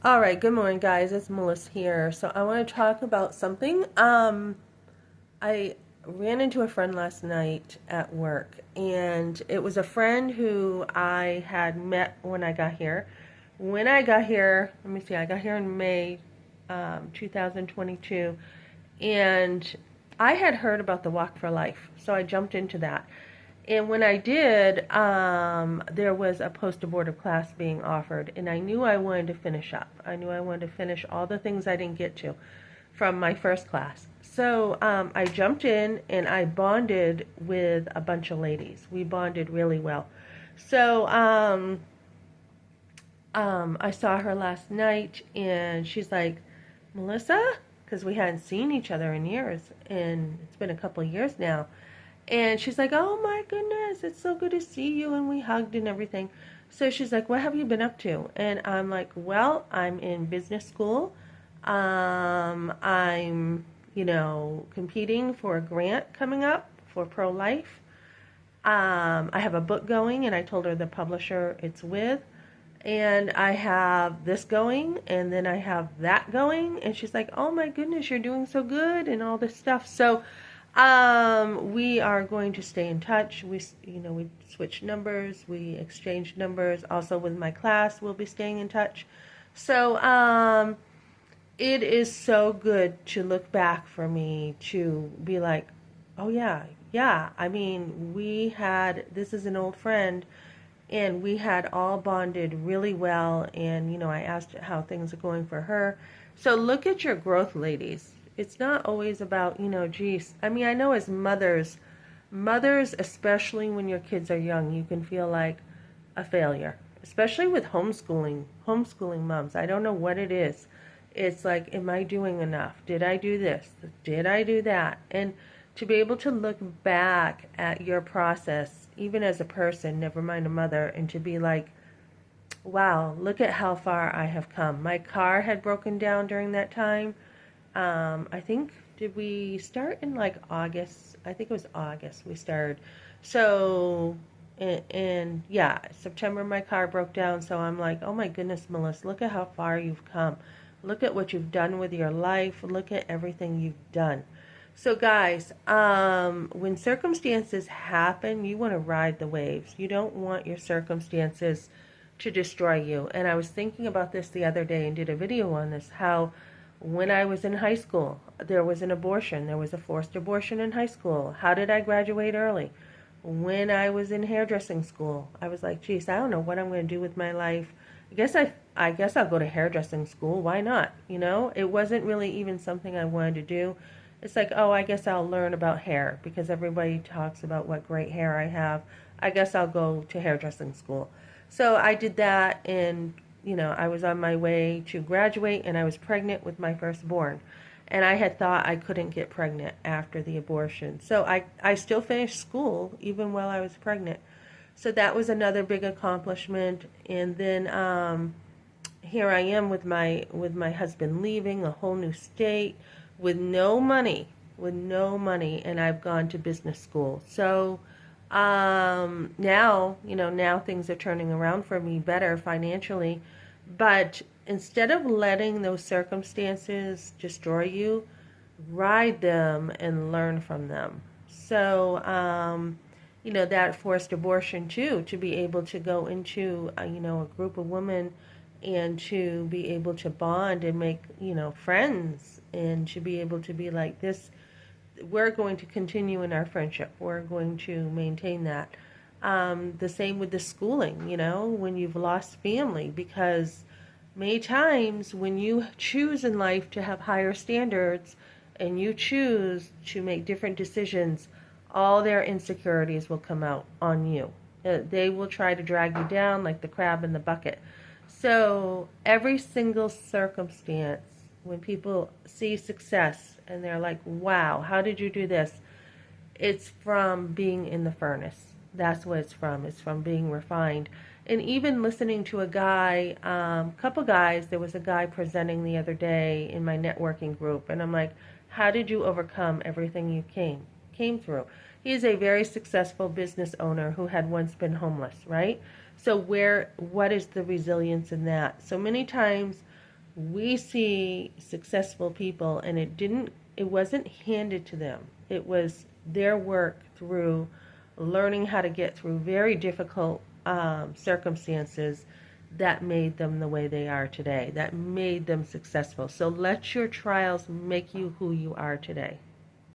All right, good morning, guys. It's Melissa here. So I want to talk about something. I ran into a friend last night at work, and it was a friend who I had met when I got here. When I got here, let me see, I got here in May 2022, and I had heard about the Walk for Life, so I jumped into that. And when I did, there was a post-abortive class being offered, and I knew I wanted to finish up. I knew I wanted to finish all the things I didn't get to from my first class. So I jumped in and I bonded with a bunch of ladies. We bonded really well. So I saw her last night, and she's like, Melissa, because we hadn't seen each other in years, and it's been a couple of years now. And she's like, oh my goodness, it's so good to see you. And we hugged and everything. So she's like, what have you been up to? And I'm like, well, I'm in business school. I'm, competing for a grant coming up for pro-life. I have a book going, and I told her the publisher it's with. And I have this going, and then I have that going. And she's like, oh my goodness, you're doing so good, and all this stuff. So we are going to stay in touch. We switch numbers, we exchange numbers. Also with my class, we'll be staying in touch. So, it is so good to look back for me to be like, oh yeah, yeah. I mean, this is an old friend, and we had all bonded really well. And, I asked how things are going for her. So look at your growth, ladies. It's not always about, geez. I mean, I know as mothers, especially when your kids are young, you can feel like a failure, especially with homeschooling moms. I don't know what it is. It's like, am I doing enough? Did I do this? Did I do that? And to be able to look back at your process, even as a person, never mind a mother, and to be like, wow, look at how far I have come. My car had broken down during that time. I think, did we start in like August? I think it was August we started. So, and yeah, September my car broke down. So I'm like, oh my goodness, Melissa, look at how far you've come. Look at what you've done with your life. Look at everything you've done. So, guys, when circumstances happen, you want to ride the waves. You don't want your circumstances to destroy you. And I was thinking about this the other day and did a video on this, how when I was in high school, there was an abortion. There was a forced abortion in high school. How did I graduate early? When I was in hairdressing school, I was like, geez, I don't know what I'm going to do with my life. I guess I'll go to hairdressing school. Why not? It wasn't really even something I wanted to do. It's like, oh, I guess I'll learn about hair because everybody talks about what great hair I have. I guess I'll go to hairdressing school. So I did that, and I was on my way to graduate, and I was pregnant with my firstborn. And I had thought I couldn't get pregnant after the abortion. So I still finished school even while I was pregnant. So that was another big accomplishment. And then here I am with my husband leaving a whole new state with no money, and I've gone to business school. So now things are turning around for me better financially, but instead of letting those circumstances destroy you, ride them and learn from them. So that forced abortion too, to be able to go into a group of women and to be able to bond and make friends, and to be able to be like this, we're going to continue in our friendship, we're going to maintain that. The same with the schooling, when you've lost family, because many times when you choose in life to have higher standards and you choose to make different decisions, all their insecurities will come out on you. They will try to drag you down like the crab in the bucket. So every single circumstance, when people see success and they're like, wow, how did you do this? It's from being in the furnace. That's what it's from. It's from being refined. And even listening to a guy, couple guys, there was a guy presenting the other day in my networking group, and I'm like, how did you overcome everything you came through? He is a very successful business owner who had once been homeless, right? So what is the resilience in that? So many times We see successful people, and it wasn't handed to them. It was their work through learning how to get through very difficult circumstances that made them the way they are today, that made them successful. So let your trials make you who you are today.